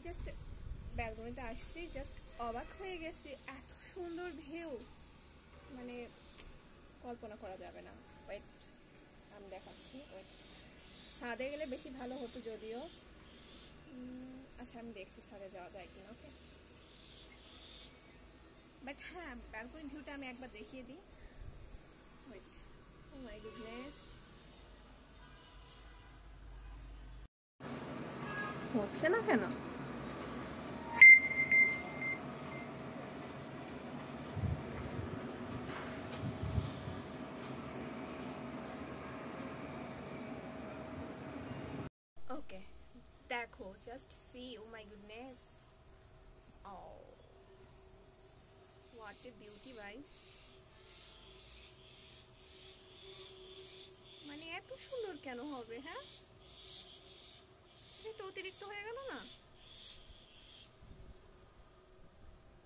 Just ব্যালকনিতে আসছি, just অবাক হয়ে গেছি, এত সুন্দর ভিউ, মানে কল্পনা করা যাবে না। ওয়েট, আমি দেখাচ্ছি। ওয়েট, ছাদে গেলে বেশি ভালো হতো যদিও। আচ্ছা, আমি দেখছি ছাদে যাওয়া যায় কিনা। ওকে, বাট হ্যাঁ, ব্যালকনি ভিউটা আমি একবার দেখিয়ে দিই। ওয়েট, ও মাই গুডনেস, হচ্ছে না কেন? ওকে, দেখো, just see, oh my goodness, oh what a beauty ভাই। মানে এত সুন্দর কেন হবে? হ্যাঁ, একটু অতিরিক্ত হয়ে গেল না?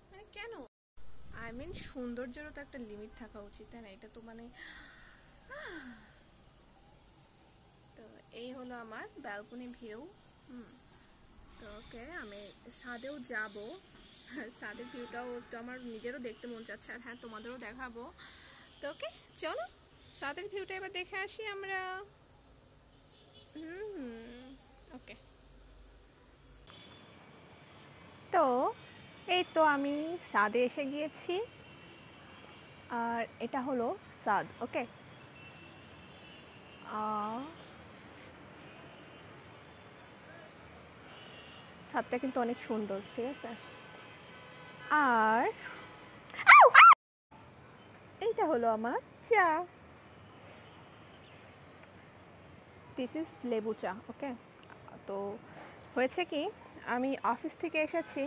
মানে কেন? আই মিন সৌন্দর্যেরও তো একটা লিমিট থাকা উচিত, তাই না? এটা তো মানে, তো এই হলো আমার ব্যালকনি ভিউ। তো ওকে, আমি ছাদেও যাব, ছাদের ভিউটাও একটু আমার নিজেরও দেখতে মন চাচ্ছে, আর হ্যাঁ, তোমাদেরও দেখাবো। তো ওকে, চলো ছাদের ভিউটা এবার দেখে আসি আমরা। ওকে, তো এই তো আমি ছাদে এসে গিয়েছি, আর এটা হলো ছাদ। ওকে, ছাদটা কিন্তু অনেক সুন্দর, ঠিক আছে। আর এইটা হলো আমার চা, দিস ইজ লেবু চা। ওকে, তো হয়েছে কি, আমি অফিস থেকে এসেছি,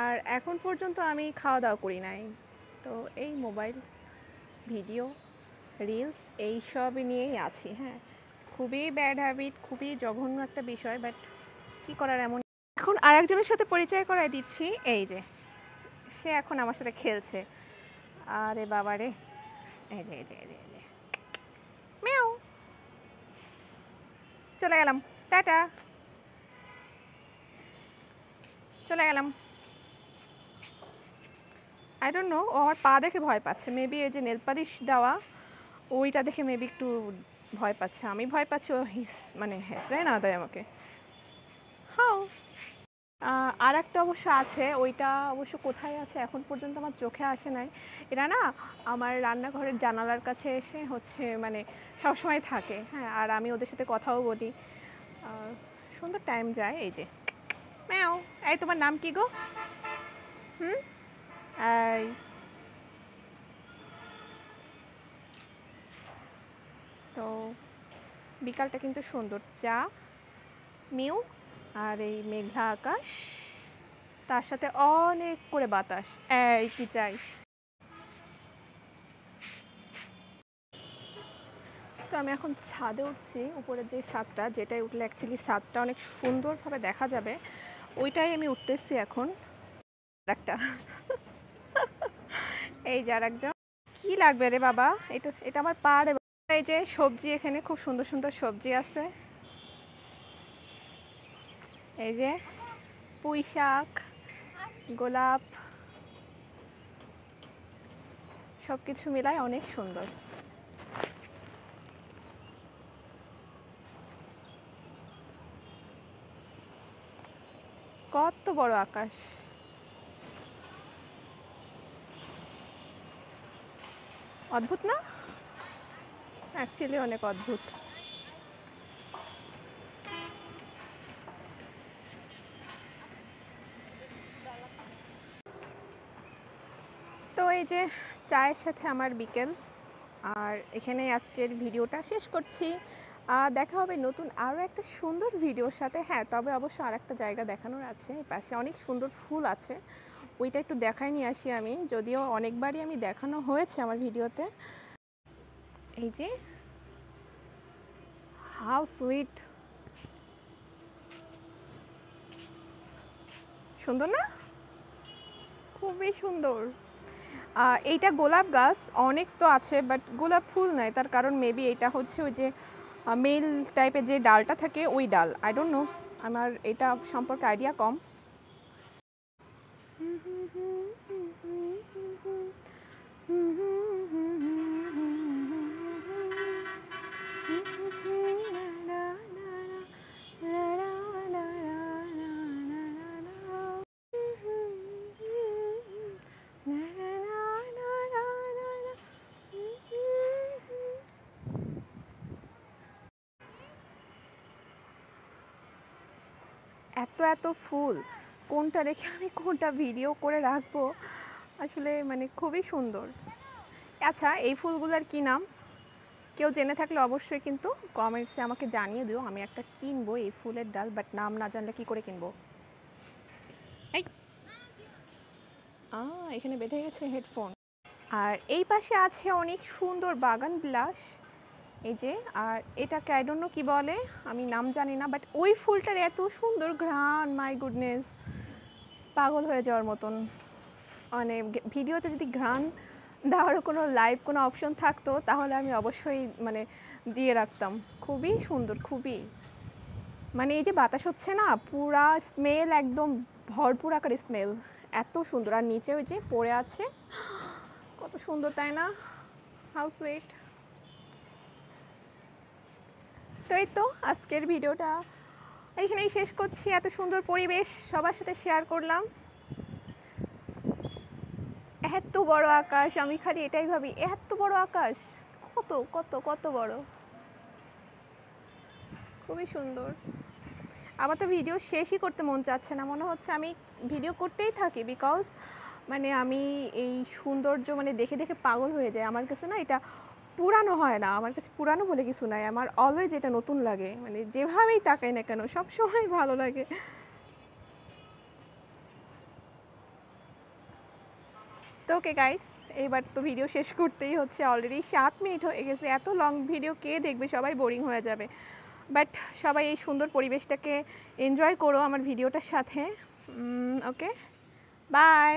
আর এখন পর্যন্ত আমি খাওয়া দাওয়া করি নাই। তো এই মোবাইল, ভিডিও, রিলস এইসবই নিয়েই আছি। হ্যাঁ, খুবই ব্যাড হ্যাবিট, খুবই জঘন্য একটা বিষয়, বাট কী করার। এমন এখন আর একজনের সাথে পরিচয় করায় দিচ্ছি। এই যে, সে এখন আমার সাথে খেলছে। আরে বাবা রে, এই যে এই যে এই যে মিয়াও, চলে গেলাম, টাটা, চলে গেলাম। আই ডোন্ট নো, ও আমার পা দেখে ভয় পাচ্ছে। মেবি এই যে নেল পালিশ দেওয়া, ওইটা দেখে মেবি একটু ভয় পাচ্ছে। আমি ভয় পাচ্ছি, ও মানে হেসড়াই না দেয় আমাকে। হ্যাঁ, আর একটা অবশ্য আছে, ওইটা অবশ্য কোথায় আছে এখন পর্যন্ত আমার চোখে আসে নাই। এরা না আমার রান্নাঘরের জানালার কাছে এসে হচ্ছে মানে সবসময় থাকে। হ্যাঁ, আর আমি ওদের সাথে কথাও বলি, সুন্দর টাইম যায়। এই যে ম্যাও, এই তোমার নাম কি গো? এই তো বিকালটা কিন্তু সুন্দর, চা, মিউ, আর এই মেঘলা আকাশ, তার সাথে অনেক করে বাতাস। এই কি চাই। তো আমি এখন ছাদে উঠছি, উপরের যে ছাদটা, যেটাই উঠলে অ্যাকচুয়ালি ছাদটা অনেক সুন্দরভাবে দেখা যাবে, ওইটাই আমি উঠতেছি এখন। একটা এই যে আর একজন, কি লাগবে রে বাবা, এটা আমার পা রে। এই যে সবজি, এখানে খুব সুন্দর সুন্দর সবজি আছে। এই যে পুঁই শাক, গোলাপ, সব কিছু মিলায় অনেক সুন্দর। কত বড় আকাশ, অদ্ভুত না? অ্যাকচুয়ালি অনেক অদ্ভুত। তো এই যে চায়ের সাথে আমার বিকেল, আর এখানে আজকের ভিডিওটা শেষ করছি। দেখা হবে নতুন আরও একটা সুন্দর ভিডিওর সাথে। হ্যাঁ, তবে অবশ্য আর একটা জায়গা দেখানোর আছে, এই পাশে অনেক সুন্দর ফুল আছে, ওইটা একটু দেখাই নিয়ে আসি আমি, যদিও অনেকবারই আমি দেখানো হয়েছে আমার ভিডিওতে। এই যে হাউ সুইট, সুন্দর না? খুবই সুন্দর। এইটা গোলাপ গাছ, অনেক তো আছে, বাট গোলাপ ফুল নাই, তার কারণ মেবি এটা হচ্ছে ওই যে মেল টাইপের যে ডালটা থাকে, ওই ডাল। আই ডোন্ট নো, আমার এটা সম্পর্কে আইডিয়া কম। এত এত ফুল, কোনটা রেখে আমি কোনটা ভিডিও করে রাখবো, আসলে মানে খুবই সুন্দর। আচ্ছা, এই ফুলগুলোর কি নাম কেউ জেনে থাকলে অবশ্যই কিন্তু কমেন্টসে আমাকে জানিয়ে দিও। আমি একটা কিনবো এই ফুলের ডাল, বাট নাম না জানলে কি করে কিনবো। এই এখানে বেঁধে গেছে হেডফোন। আর এই পাশে আছে অনেক সুন্দর বাগান বিলাস, এই যে। আর এটাকে আই ডোন্ট নো কি বলে, আমি নাম জানি না, বাট ওই ফুলটার এত সুন্দর ঘ্রাণ, মাই গুডনেস, পাগল হয়ে যাওয়ার মতন। মানে ভিডিওতে যদি ঘ্রাণ দেওয়ারও কোনো লাইভ কোনো অপশন থাকতো তাহলে আমি অবশ্যই মানে দিয়ে রাখতাম। খুবই সুন্দর, খুবই, মানে এই যে বাতাস হচ্ছে না, পুরা স্মেল একদম ভরপুর আকারে স্মেল, এত সুন্দর। আর নিচে ওই যে পড়ে আছে, কত সুন্দর তাই না, হাউ সুইট। তো এই তো আজকের ভিডিওটা এইখানেই শেষ করছি। এত সুন্দর পরিবেশ সবার সাথে শেয়ার করলাম, এত বড় আকাশ, আমি খালি এটাই ভাবি, এত বড় আকাশ, কত কত কত বড়, খুবই সুন্দর। আমার তো ভিডিও শেষই করতে মন চাচ্ছে না, মনে হচ্ছে আমি ভিডিও করতেই থাকি, বিকজ মানে আমি এই সৌন্দর্য মানে দেখে দেখে পাগল হয়ে যায়। আমার কাছে না এটা পুরানো হয় না, আমার কাছে পুরানো বলে কিছু নাই, আমার অলওয়েজ এটা নতুন লাগে, মানে যেভাবেই তাকাই না কেন সব সময় ভালো লাগে। তো ওকে গাইস, এইবার তো ভিডিও শেষ করতেই হচ্ছে, অলরেডি 7 মিনিট হয়ে গেছে। এত লং ভিডিও কে দেখবে, সবাই বোরিং হয়ে যাবে। বাট সবাই এই সুন্দর পরিবেশটাকে এনজয় করো আমার ভিডিওটার সাথে। ওকে, বাই।